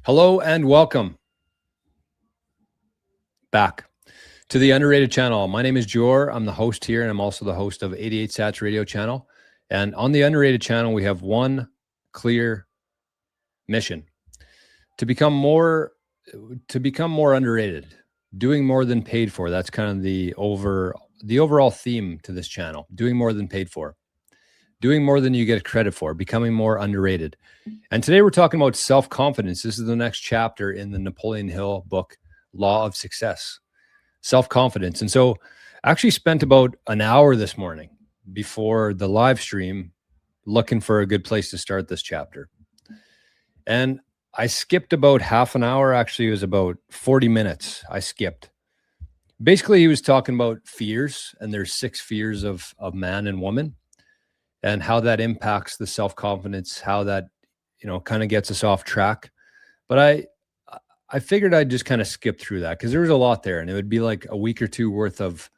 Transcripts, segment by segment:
Hello and welcome back to the Underrated channel. My name is Jor. I'm the host here, and I'm also the host of 88 Sats Radio channel. And on the Underrated channel, we have one clear mission: to become more underrated, doing more than paid for. That's kind of the overall theme to this channel: doing more than paid for, doing more than you get credit for, becoming more underrated. And today we're talking about self-confidence. This is the next chapter in the Napoleon Hill book, Law of Success, self-confidence. And so I actually spent about an hour this morning before the live stream looking for a good place to start this chapter. And I skipped about half an hour. Actually, it was about 40 minutes I skipped. Basically, he was talking about fears, and there's 6 fears of man and woman, and how that impacts the self-confidence, how that, kind of gets us off track. But I figured I'd just kind of skip through that because there was a lot there, and it would be like a week or two worth of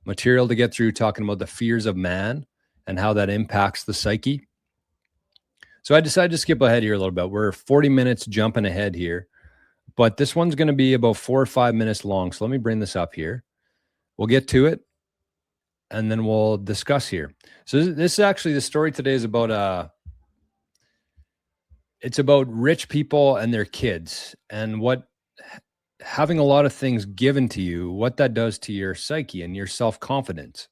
material to get through, talking about the fears of man and how that impacts the psyche. So I decided to skip ahead here a little bit. We're 40 minutes jumping ahead here, but this one's going to be about 4 or 5 minutes long. So let me bring this up here. We'll get to it, and then we'll discuss here. So this is actually, the story today is about it's about rich people and their kids, and what having a lot of things given to you, what that does to your psyche and your self-confidence.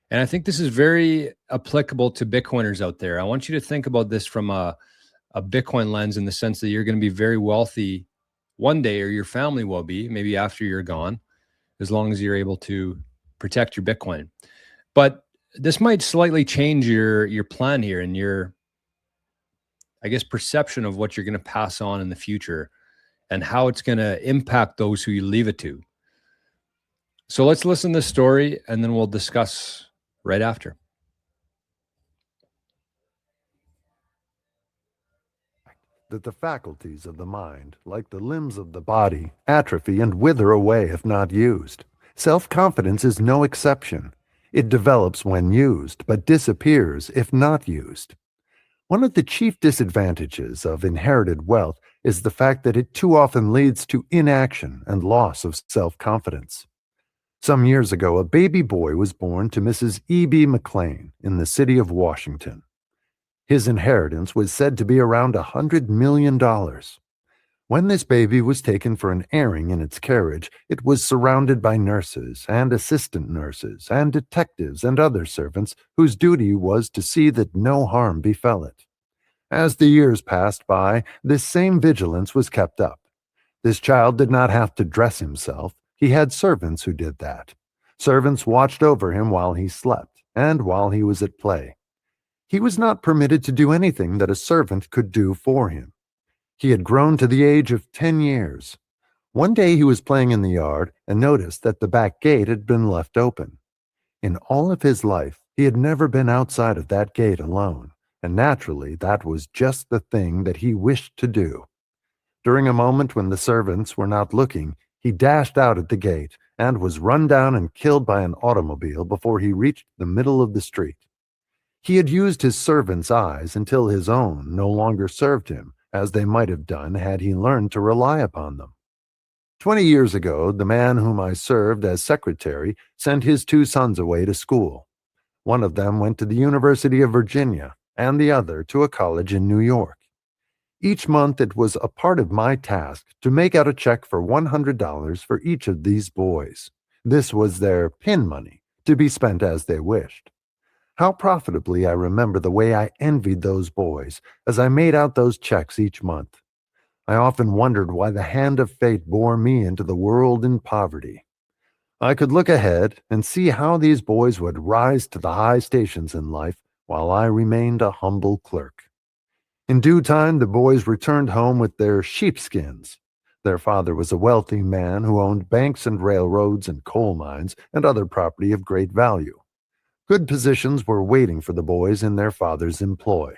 And I think this is very applicable to Bitcoiners out there. I want you to think about this from a Bitcoin lens, in the sense that you're going to be very wealthy one day, or your family will be, maybe after you're gone, as long as you're able to protect your Bitcoin. But this might slightly change your plan here, and your, I guess, perception of what you're going to pass on in the future, and how it's going to impact those who you leave it to. So let's listen to this story, and then we'll discuss right after. That the faculties of the mind, like the limbs of the body, atrophy and wither away if not used. Self-confidence is no exception. It develops when used, but disappears if not used. One of the chief disadvantages of inherited wealth is the fact that it too often leads to inaction and loss of self-confidence. Some years ago, a baby boy was born to Mrs. E.B. McLean in the city of Washington. His inheritance was said to be around $100 million. When this baby was taken for an airing in its carriage, it was surrounded by nurses and assistant nurses and detectives and other servants whose duty was to see that no harm befell it. As the years passed by, this same vigilance was kept up. This child did not have to dress himself. He had servants who did that. Servants watched over him while he slept and while he was at play. He was not permitted to do anything that a servant could do for him. He had grown to the age of 10 years. One day he was playing in the yard and noticed that the back gate had been left open. In all of his life, he had never been outside of that gate alone, and naturally that was just the thing that he wished to do. During a moment when the servants were not looking, he dashed out at the gate and was run down and killed by an automobile before he reached the middle of the street. He had used his servants' eyes until his own no longer served him, as they might have done had he learned to rely upon them. 20 years ago, the man whom I served as secretary sent his 2 sons away to school. One of them went to the University of Virginia, and the other to a college in New York. Each month it was a part of my task to make out a check for $100 for each of these boys. This was their pin money, to be spent as they wished. How profitably I remember the way I envied those boys as I made out those checks each month. I often wondered why the hand of fate bore me into the world in poverty. I could look ahead and see how these boys would rise to the high stations in life while I remained a humble clerk. In due time, the boys returned home with their sheepskins. Their father was a wealthy man who owned banks and railroads and coal mines and other property of great value. Good positions were waiting for the boys in their father's employ.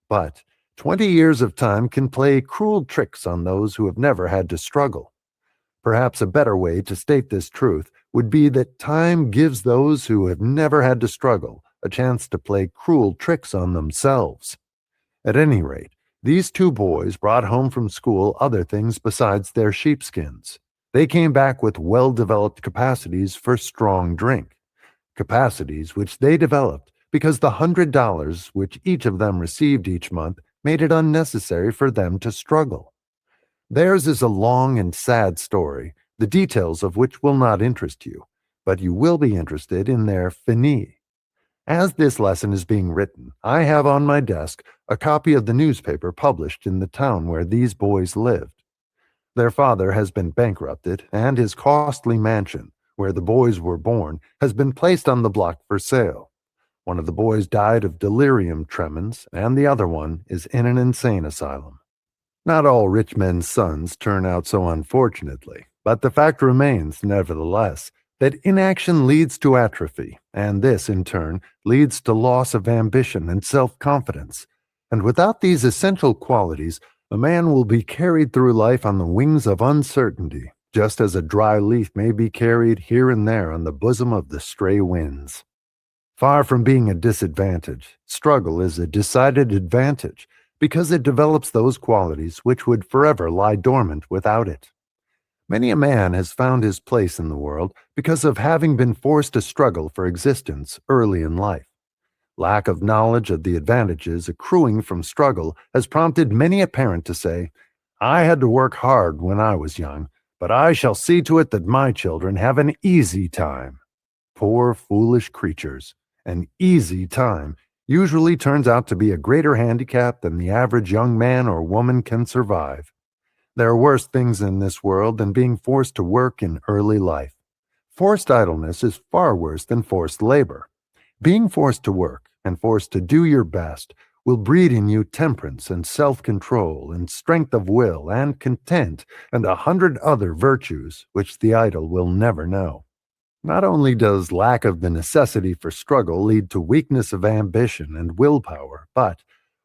But 20 years of time can play cruel tricks on those who have never had to struggle. Perhaps a better way to state this truth would be that time gives those who have never had to struggle a chance to play cruel tricks on themselves. At any rate, These two boys brought home from school other things besides their sheepskins. They came back with well-developed capacities for strong drink, capacities which they developed because the $100 which each of them received each month made it unnecessary for them to struggle. Theirs is a long and sad story, the details of which will not interest you, but you will be interested in their finis. As this lesson is being written, I have on my desk a copy of the newspaper published in the town where these boys lived. Their father has been bankrupted, and his costly mansion, where the boys were born, has been placed on the block for sale. One of the boys died of delirium tremens, and the other one is in an insane asylum. Not all rich men's sons turn out so unfortunately, but the fact remains, nevertheless, that inaction leads to atrophy, and this, in turn, leads to loss of ambition and self-confidence. And without these essential qualities, a man will be carried through life on the wings of uncertainty, just as a dry leaf may be carried here and there on the bosom of the stray winds. Far from being a disadvantage, struggle is a decided advantage, because it develops those qualities which would forever lie dormant without it. Many a man has found his place in the world because of having been forced to struggle for existence early in life. Lack of knowledge of the advantages accruing from struggle has prompted many a parent to say, "I had to work hard when I was young, but I shall see to it that my children have an easy time." Poor, foolish creatures. An easy time usually turns out to be a greater handicap than the average young man or woman can survive. There are worse things in this world than being forced to work in early life. Forced idleness is far worse than forced labor. Being forced to work and forced to do your best will breed in you temperance and self-control and strength of will and content and 100 other virtues which the idle will never know. Not only does lack of the necessity for struggle lead to weakness of ambition and willpower, but,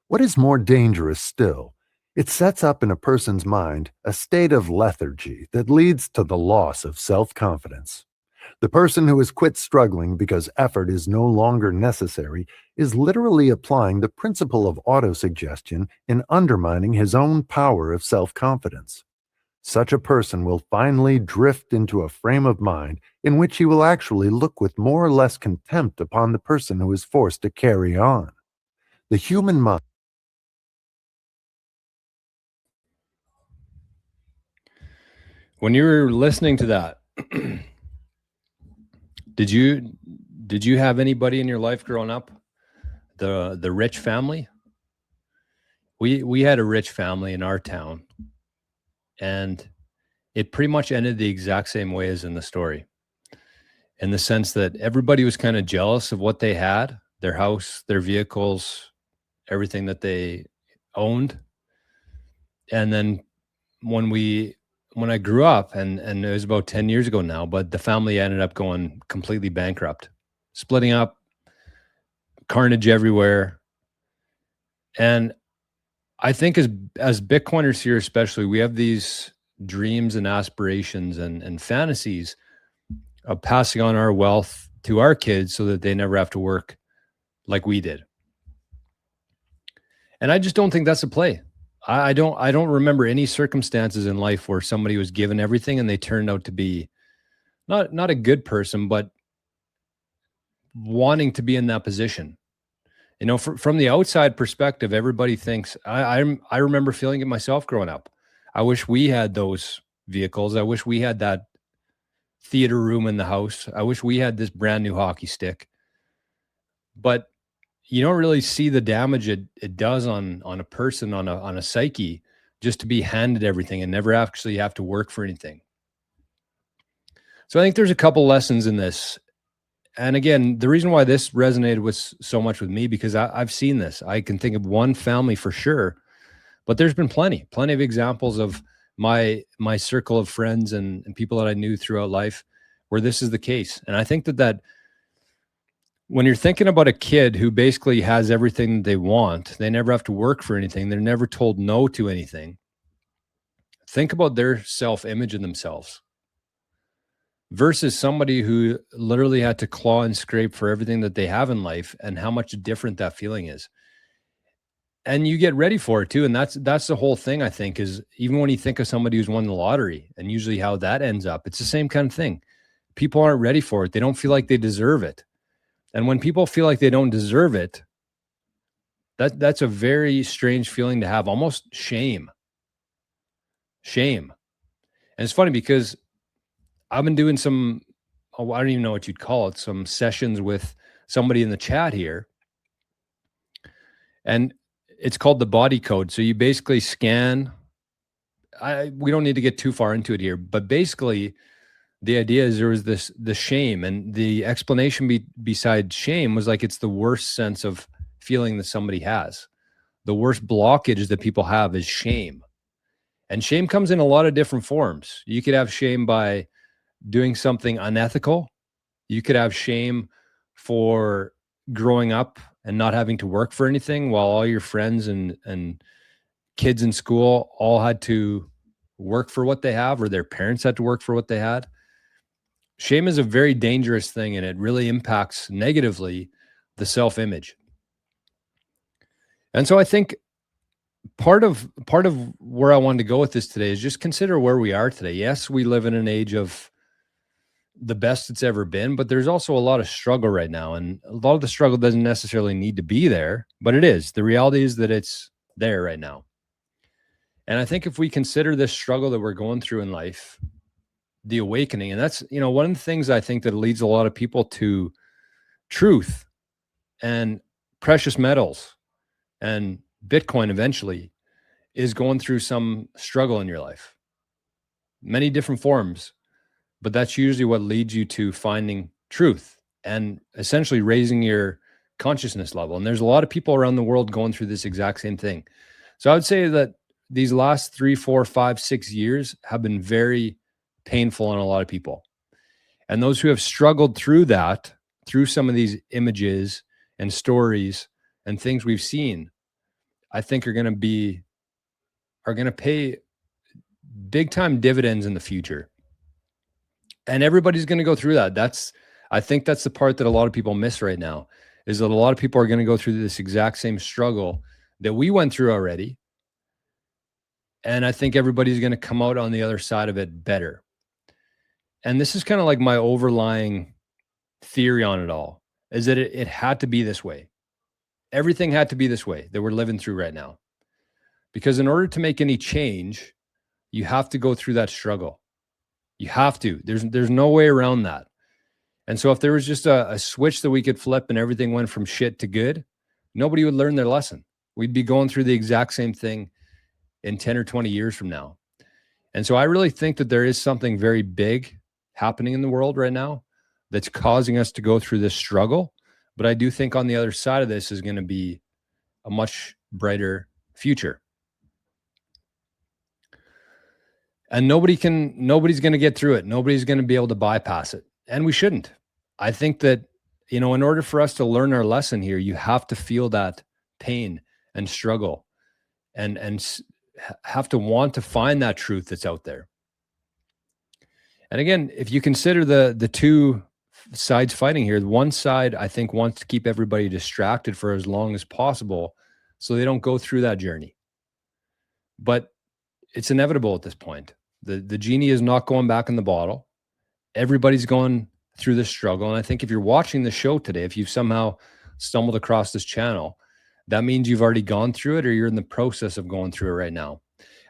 what is more dangerous still, it sets up in a person's mind a state of lethargy that leads to the loss of self-confidence. The person who has quit struggling because effort is no longer necessary is literally applying the principle of autosuggestion in undermining his own power of self-confidence. Such a person will finally drift into a frame of mind in which he will actually look with more or less contempt upon the person who is forced to carry on. The human mind. When you were listening to that, did you have anybody in your life growing up? The rich family? We had a rich family in our town, and it pretty much ended the exact same way as in the story, in the sense that everybody was kind of jealous of what they had, their house, their vehicles, everything that they owned. And then when I grew up, and it was about 10 years ago now, but the family ended up going completely bankrupt, splitting up, carnage everywhere. And I think as Bitcoiners here, especially, we have these dreams and aspirations and fantasies of passing on our wealth to our kids so that they never have to work like we did. And I just don't think that's a play. I don't remember any circumstances in life where somebody was given everything and they turned out to be not a good person, but wanting to be in that position. You know, from the outside perspective, everybody thinks I remember feeling it myself growing up. I wish we had those vehicles. I wish we had that theater room in the house. I wish we had this brand new hockey stick. But you don't really see the damage it does on a person, on a psyche, just to be handed everything and never actually have to work for anything. So I think there's a couple lessons in this. And again, the reason why this resonated with so much with me, because I've seen this. I can think of one family for sure, but there's been plenty of examples of my circle of friends and people that I knew throughout life where this is the case. And I think that when you're thinking about a kid who basically has everything they want, they never have to work for anything, they're never told no to anything. Think about their self-image in themselves versus somebody who literally had to claw and scrape for everything that they have in life, and how much different that feeling is. And you get ready for it too. And that's the whole thing, I think, is even when you think of somebody who's won the lottery and usually how that ends up, it's the same kind of thing. People aren't ready for it. They don't feel like they deserve it. And when people feel like they don't deserve it, that's a very strange feeling to have, almost shame. Shame. And it's funny because I've been doing some, oh, I don't even know what you'd call it, some sessions with somebody in the chat here. And it's called the body code. So you basically scan. We don't need to get too far into it here, but basically the idea is there was the shame, and the explanation beside shame was like, it's the worst sense of feeling that somebody has. The worst blockage that people have is shame. And shame comes in a lot of different forms. You could have shame by doing something unethical. You could have shame for growing up and not having to work for anything while all your friends and kids in school all had to work for what they have, or their parents had to work for what they had. Shame is a very dangerous thing, and it really impacts negatively the self-image. And so I think part of where I wanted to go with this today is just consider where we are today. Yes, we live in an age of the best it's ever been, but there's also a lot of struggle right now, and a lot of the struggle doesn't necessarily need to be there, but it is. The reality is that it's there right now. And I think if we consider this struggle that we're going through in life, the awakening, and that's, one of the things I think that leads a lot of people to truth and precious metals and Bitcoin eventually, is going through some struggle in your life. Many different forms, but that's usually what leads you to finding truth and essentially raising your consciousness level. And there's a lot of people around the world going through this exact same thing. So I would say that these last 3, 4, 5, 6 years have been very painful on a lot of people. And those who have struggled through that, through some of these images and stories and things we've seen, I think are going to pay big time dividends in the future. And everybody's going to go through that. I think that's the part that a lot of people miss right now, is that a lot of people are going to go through this exact same struggle that we went through already. And I think everybody's going to come out on the other side of it better. And this is kind of like my overlying theory on it all, is that it had to be this way. Everything had to be this way that we're living through right now. Because in order to make any change, you have to go through that struggle. You have to. There's no way around that. And so if there was just a switch that we could flip and everything went from shit to good, nobody would learn their lesson. We'd be going through the exact same thing in 10 or 20 years from now. And so I really think that there is something very big happening in the world right now that's causing us to go through this struggle. But I do think on the other side of this is going to be a much brighter future. And nobody's going to get through it. Nobody's going to be able to bypass it. And we shouldn't. I think that, in order for us to learn our lesson here, you have to feel that pain and struggle and have to want to find that truth that's out there. And again, if you consider the two sides fighting here, one side, I think, wants to keep everybody distracted for as long as possible so they don't go through that journey. But it's inevitable at this point. The genie is not going back in the bottle. Everybody's going through this struggle. And I think if you're watching the show today, if you've somehow stumbled across this channel, that means you've already gone through it, or you're in the process of going through it right now.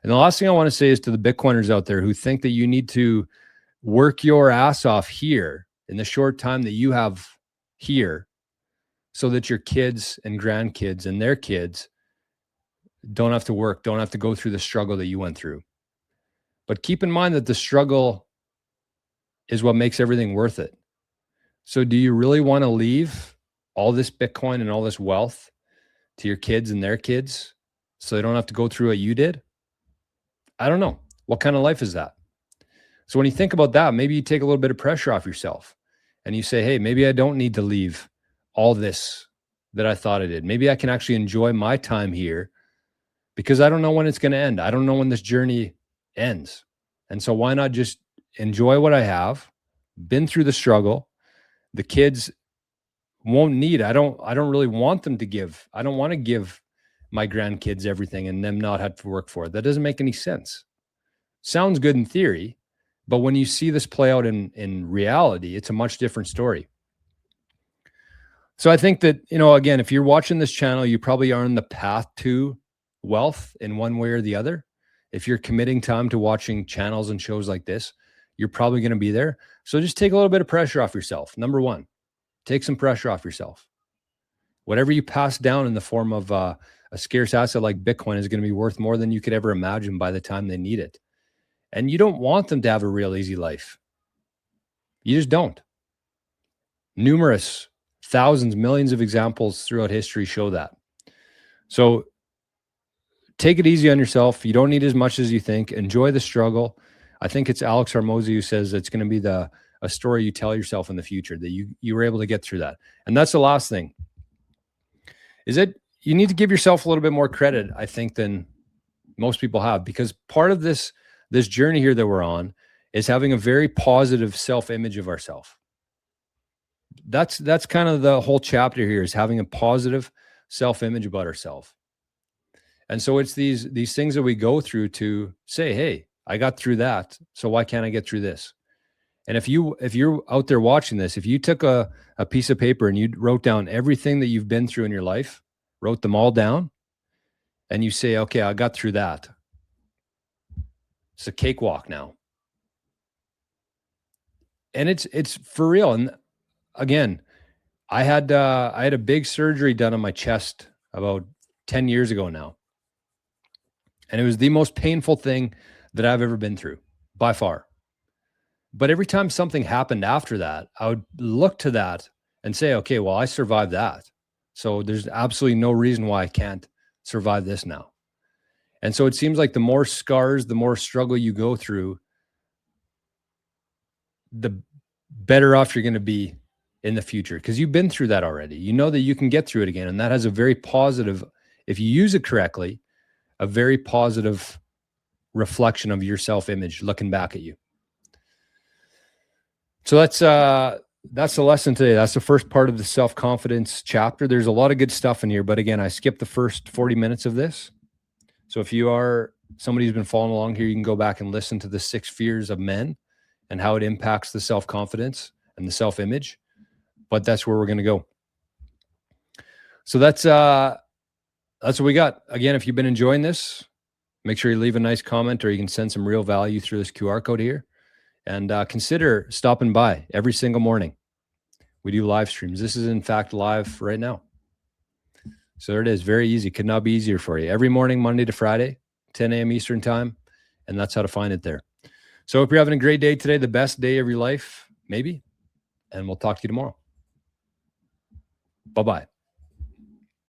And the last thing I want to say is to the Bitcoiners out there who think that you need to work your ass off here in the short time that you have here so that your kids and grandkids and their kids don't have to work, don't have to go through the struggle that you went through. But keep in mind that the struggle is what makes everything worth it. So do you really want to leave all this Bitcoin and all this wealth to your kids and their kids so they don't have to go through what you did? I don't know. What kind of life is that? So when you think about that, maybe you take a little bit of pressure off yourself and you say, hey, maybe I don't need to leave all this that I thought I did. Maybe I can actually enjoy my time here because I don't know when it's going to end. I don't know when this journey ends. And so why not just enjoy what I have, been through the struggle. The kids won't need, I don't really want them to give. I don't want to give my grandkids everything and them not have to work for it. That doesn't make any sense. Sounds good in theory, but when you see this play out in reality, it's a much different story. So I think that, again, if you're watching this channel, you probably are on the path to wealth in one way or the other. If you're committing time to watching channels and shows like this, you're probably going to be there. So just take a little bit of pressure off yourself. Number one, take some pressure off yourself. Whatever you pass down in the form of a scarce asset like Bitcoin is going to be worth more than you could ever imagine by the time they need it. And you don't want them to have a real easy life. You just don't. Numerous thousands, millions of examples throughout history show that. So take it easy on yourself. You don't need as much as you think. Enjoy the struggle. I think it's Alex Hormozi who says it's going to be a story you tell yourself in the future, that you were able to get through that. And that's the last thing, is that you need to give yourself a little bit more credit, I think, than most people have, because part of this journey here that we're on is having a very positive self-image of ourselves. That's kind of the whole chapter here, is having a positive self-image about ourselves. And so it's these things that we go through to say, hey, I got through that, so why can't I get through this? And if you're out there watching this, if you took a piece of paper and you wrote down everything that you've been through in your life, wrote them all down, and you say, okay, I got through that. It's a cakewalk now. And it's for real. And again, I had a big surgery done on my chest about 10 years ago now. And it was the most painful thing that I've ever been through, by far. But every time something happened after that, I would look to that and say, okay, well, I survived that. So there's absolutely no reason why I can't survive this now. And so it seems like the more scars, the more struggle you go through, the better off you're going to be in the future, because you've been through that already. You know that you can get through it again. And that has a very positive, if you use it correctly, a very positive reflection of your self-image looking back at you. So that's the lesson today. That's the first part of the self-confidence chapter. There's a lot of good stuff in here, but again, I skipped the first 40 minutes of this. So if you are somebody who's been following along here, you can go back and listen to the 6 fears of men and how it impacts the self-confidence and the self-image. But that's where we're going to go. So that's what we got. Again, if you've been enjoying this, make sure you leave a nice comment, or you can send some real value through this QR code here. And consider stopping by every single morning. We do live streams. This is, in fact, live right now. So there it is. Very easy. Could not be easier for you. Every morning, Monday to Friday, 10 a.m. Eastern time. And that's how to find it there. So hope you're having a great day today, the best day of your life, maybe. And we'll talk to you tomorrow. Bye-bye.